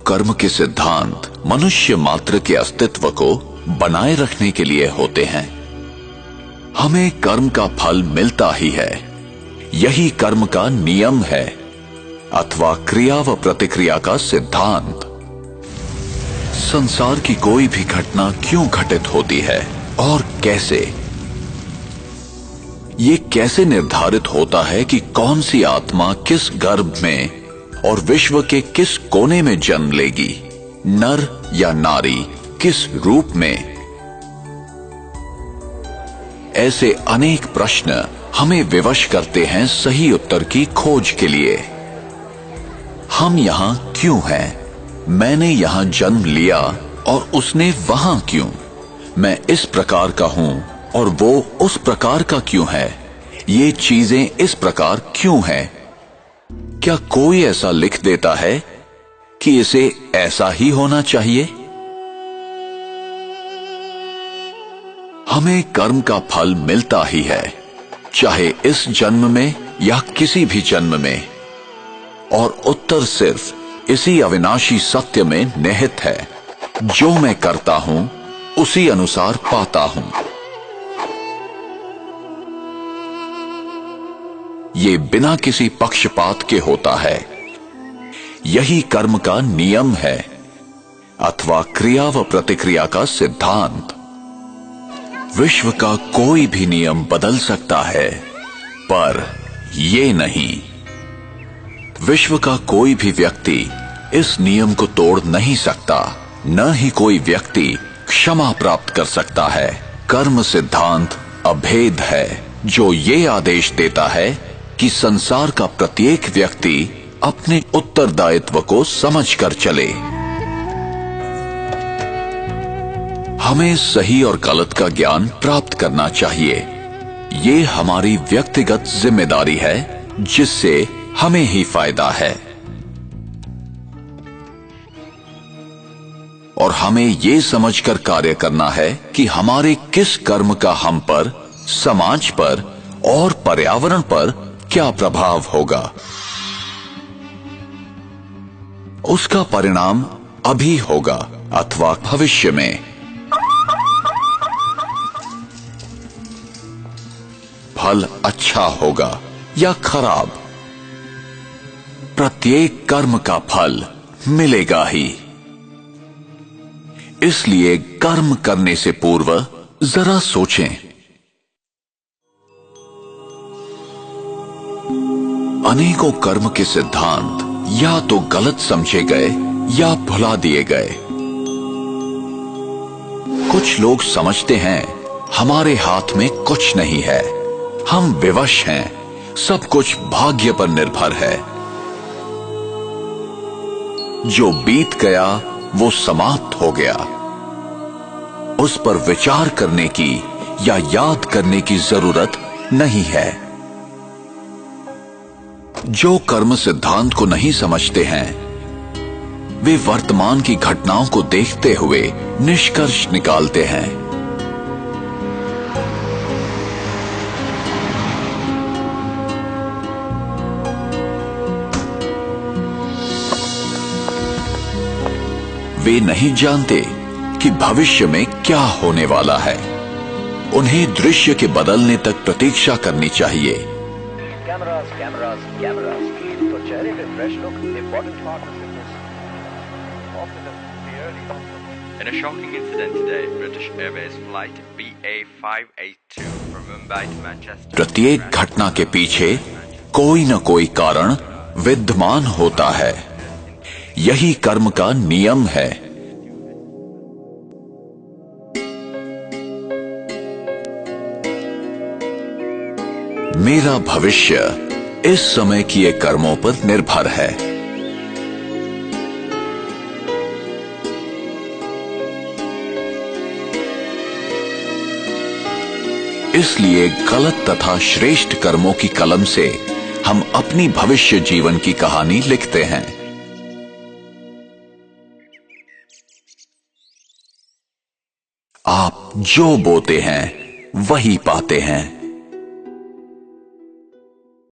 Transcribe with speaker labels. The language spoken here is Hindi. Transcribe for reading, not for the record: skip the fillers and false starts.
Speaker 1: कर्म के सिद्धांत मनुष्य मात्र के अस्तित्व को बनाए रखने के लिए होते हैं। हमें कर्म का फल मिलता ही है, यही कर्म का नियम है अथवा क्रिया व प्रतिक्रिया का सिद्धांत। संसार की कोई भी घटना क्यों घटित होती है और कैसे, ये कैसे निर्धारित होता है कि कौन सी आत्मा किस गर्भ में और विश्व के किस कोने में जन्म लेगी, नर या नारी, किस रूप में। ऐसे अनेक प्रश्न हमें विवश करते हैं सही उत्तर की खोज के लिए। हम यहां क्यों हैं? मैंने यहां जन्म लिया और उसने वहां क्यों? मैं इस प्रकार का हूं और वो उस प्रकार का क्यों है? ये चीजें इस प्रकार क्यों हैं? क्या कोई ऐसा लिख देता है कि इसे ऐसा ही होना चाहिए? हमें कर्म का फल मिलता ही है, चाहे इस जन्म में या किसी भी जन्म में, और उत्तर सिर्फ इसी अविनाशी सत्य में निहित है, जो मैं करता हूं उसी अनुसार पाता हूं। ये बिना किसी पक्षपात के होता है, यही कर्म का नियम है अथवा क्रिया व प्रतिक्रिया का सिद्धांत। विश्व का कोई भी नियम बदल सकता है, पर ये नहीं। विश्व का कोई भी व्यक्ति इस नियम को तोड़ नहीं सकता, न ही कोई व्यक्ति क्षमा प्राप्त कर सकता है। कर्म सिद्धांत अभेद है, जो ये आदेश देता है कि संसार का प्रत्येक व्यक्ति अपने उत्तरदायित्व को समझकर चले। हमें सही और गलत का ज्ञान प्राप्त करना चाहिए। ये हमारी व्यक्तिगत जिम्मेदारी है, जिससे हमें ही फायदा है। और हमें ये समझकर कार्य करना है कि हमारे किस कर्म का हम पर, समाज पर और पर्यावरण पर क्या प्रभाव होगा। उसका परिणाम अभी होगा अथवा भविष्य में। फल अच्छा होगा या खराब, प्रत्येक कर्म का फल मिलेगा ही। इसलिए कर्म करने से पूर्व जरा सोचें। अनेकों कर्म के सिद्धांत या तो गलत समझे गए या भुला दिए गए। कुछ लोग समझते हैं हमारे हाथ में कुछ नहीं है, हम विवश हैं, सब कुछ भाग्य पर निर्भर है। जो बीत गया वो समाप्त हो गया, उस पर विचार करने की या याद करने की जरूरत नहीं है। जो कर्म सिद्धांत को नहीं समझते हैं, वे वर्तमान की घटनाओं को देखते हुए निष्कर्ष निकालते हैं। वे नहीं जानते कि भविष्य में क्या होने वाला है। उन्हें दृश्य के बदलने तक प्रतीक्षा करनी चाहिए। तो चेहरे पे fresh look important part of fitness. In a shocking incident today, British Airways flight BA582 from Mumbai to Manchester. प्रत्येक घटना के पीछे कोई न कोई कारण विद्यमान होता है, यही कर्म का नियम है। मेरा भविष्य इस समय किए कर्मों पर निर्भर है। इसलिए गलत तथा श्रेष्ठ कर्मों की कलम से हम अपनी भविष्य जीवन की कहानी लिखते हैं। आप जो बोते हैं वही पाते हैं।